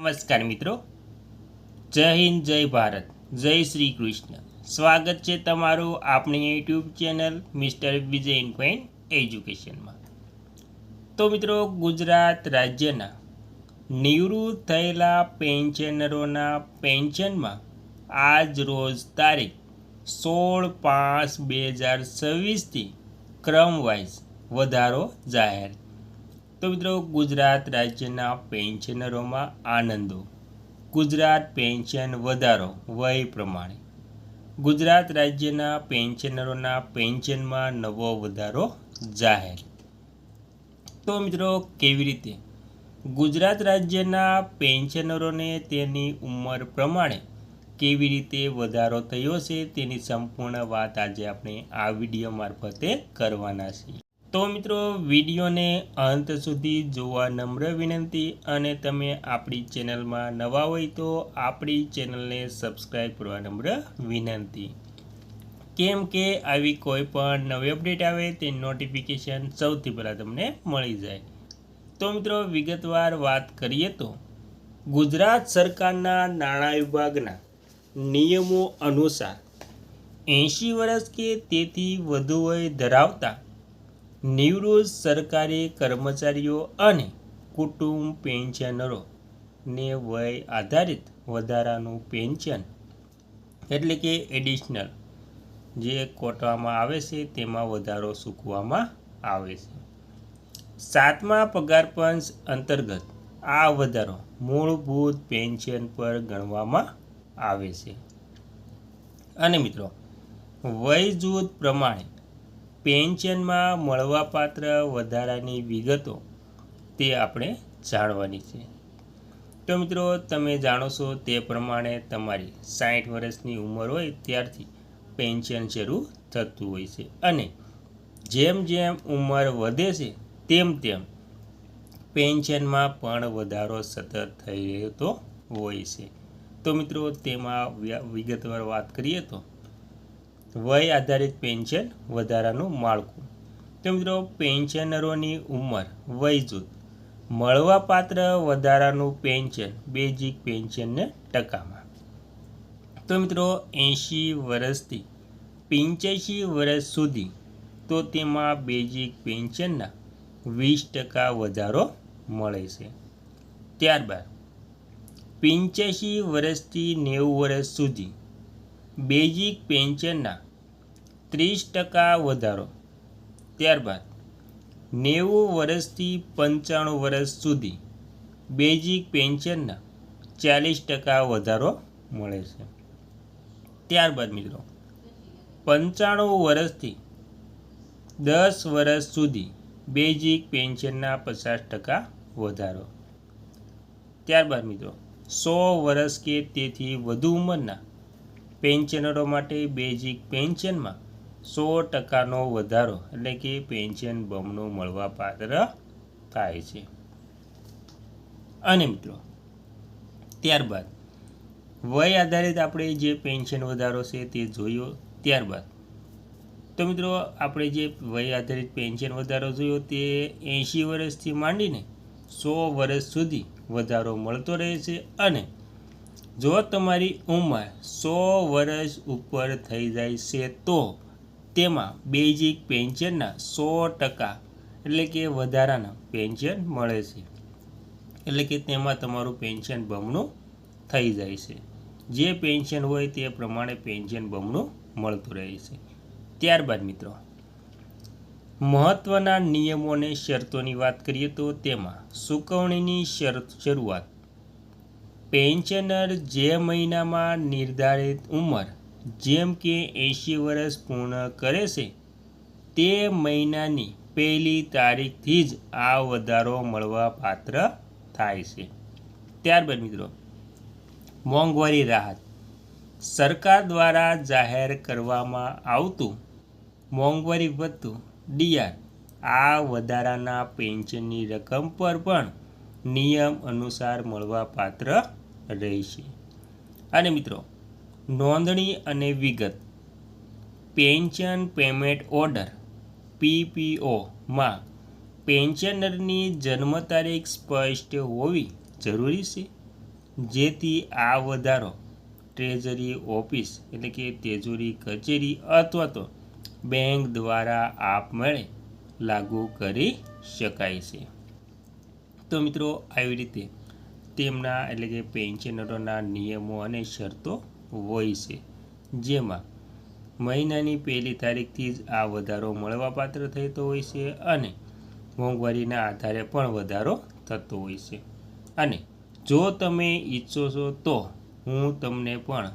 નમસ્કાર મિત્રો, જય હિન્દ, જય ભારત, જય શ્રી કૃષ્ણ. સ્વાગત છે તમારું આપણી યુટ્યુબ ચેનલ મિસ્ટર વિજય ઇન્ક્વાઇન એજ્યુકેશનમાં. તો મિત્રો, ગુજરાત રાજ્યના નિવૃત્ત થયેલા પેન્શનરોના પેન્શનમાં આજ રોજ તારીખ 16/5/2026થી ક્રમવાઇઝ વધારો જાહેર. તો મિત્રો, ગુજરાત રાજ્યના પેન્શનરોમાં આનંદો. ગુજરાત પેન્શન વધારો વય પ્રમાણે. ગુજરાત રાજ્યના પેન્શનરોના પેન્શનમાં નવો વધારો જાહેર. તો મિત્રો, કેવી રીતે ગુજરાત રાજ્યના પેન્શનરોને તેની ઉંમર પ્રમાણે કેવી રીતે વધારો થયો છે તેની સંપૂર્ણ વાત આજે આપણે આ વિડીયો મારફતે કરવાના છીએ. તો મિત્રો, વિડીયોને અંત સુધી જોવા નમ્ર વિનંતી, અને તમે આપણી ચેનલમાં નવા હોય તો આપણી ચેનલને સબસ્ક્રાઈબ કરવા નમ્ર વિનંતી, કેમ કે આવી કોઈ પણ નવી અપડેટ આવે તે નોટિફિકેશન સૌથી પહેલાં તમને મળી જાય. તો મિત્રો, વિગતવાર વાત કરીએ તો ગુજરાત સરકારના નાણાં વિભાગના નિયમો અનુસાર 80 વર્ષ કે તેથી વધુ વય ધરાવતા નિવૃત્ત સરકારી કર્મચારીઓ અને કુટુંબ પેન્શનરોને વય આધારિત વધારાનું પેન્શન એટલે કે એડિશનલ જે કોટવામાં આવે છે તેમાં વધારો ચૂકવવામાં આવે છે. 7મા પગાર પંચ અંતર્ગત આ વધારો મૂળભૂત પેન્શન પર ગણવામાં આવે છે. અને મિત્રો, વય જૂથ પ્રમાણે પેન્શનમાં મળવાપાત્ર વધારાની વિગતો તે આપણે જાણવાની છે. તો મિત્રો, તમે જાણો છો તે પ્રમાણે તમારી 60 વર્ષની ઉંમર હોય ત્યારથી પેન્શન શરૂ થતું હોય છે, અને જેમ જેમ ઉંમર વધે છે તેમ તેમ પેન્શનમાં પણ વધારો સતત થઈ રહેતો હોય છે. તો મિત્રો, તેમાં વિગતવાર વાત કરીએ તો વય આધારિત પેન્શન વધારાનું માળખું. તો મિત્રો, પેન્શનરોની ઉંમર વય જૂથ મળવાપાત્ર વધારાનું પેન્શન બેઝિક પેન્શનને ટકામાં. તો મિત્રો, 80 વર્ષથી 85 વર્ષ સુધી તો તેમાં બેઝિક પેન્શનના 20% વધારો મળે છે. ત્યારબાદ 85 વર્ષથી 90 વર્ષ સુધી બેઝિક પેન્શનના 30% વધારો. ત્યારબાદ 90 વર્ષથી 95 વર્ષ સુધી બેઝિક પેન્શનના 40% વધારો મળે છે. ત્યારબાદ મિત્રો, 95 વર્ષથી 10 વર્ષ સુધી બેઝિક પેન્શનના 50% વધારો. ત્યારબાદ મિત્રો, 100 વર્ષ કે તેથી વધુ ઉંમરના પેન્શનરો માટે બેઝિક પેન્શનમાં 100%નો વધારો એટલે કે પેન્શન બમણું મળવાપાત્ર થાય છે. અને મિત્રો, ત્યારબાદ વય આધારિત આપણે જે પેન્શન વધારો છે તે જોયો. ત્યારબાદ તો મિત્રો, આપણે જે વય આધારિત પેન્શન વધારો જોયો તે 80 વર્ષથી માંડીને 100 વર્ષ સુધી વધારો મળતો રહે છે. અને જો તમારી ઉંમર 100 વર્ષ ઉપર થઈ જાય છે તો તેમાં બેઝિક પેન્શનના 100% એટલે કે વધારાના પેન્શન મળે છે. એટલે કે તેમાં તમારું પેન્શન બમણું થઈ જાય છે. જે પેન્શન હોય તે પ્રમાણે પેન્શન બમણું મળતું રહે છે. ત્યારબાદ મિત્રો, મહત્ત્વના નિયમો અને શરતોની વાત કરીએ તો તેમાં ચૂકવણીની શરૂઆત પેન્શનર જે મહિનામાં નિર્ધારિત ઉંમર જેમ કે 80 વર્ષ પૂર્ણ કરે છે તે મહિનાની પહેલી તારીખથી જ આ વધારો મળવા પાત્ર થાય છે. ત્યારબાદ મિત્રો, મોંઘવારી રાહત સરકાર દ્વારા જાહેર કરવામાં આવતું મોંઘવારી ભથ્થું DR આ વધારાના પેન્શનની રકમ પર પણ નિયમ અનુસાર મળવાપાત્ર રહેશે. અને મિત્રો, નોંધણી અને વિગત પેન્શન પેમેન્ટ ઓર્ડર PPOમાં પેન્શનરની જન્મ તારીખ સ્પષ્ટ હોવી જરૂરી છે. જેથી આ વધારો ટ્રેઝરી ઓફિસ એટલે કે તેજોરી કચેરી અથવા તો બેંક દ્વારા આપમેળે લાગુ કરી શકાય છે. તો મિત્રો આવી રીતે તેમના એટલે કે પેન્શનરોના નિયમો અને શરતો હોય છે, જેમાં મહિનાની પહેલી તારીખથી જ આ વધારો મળવાપાત્ર થતો હોય છે અને મોંઘવારીના આધારે પણ વધારો થતો હોય છે. અને જો તમે ઈચ્છો છો તો હું તમને પણ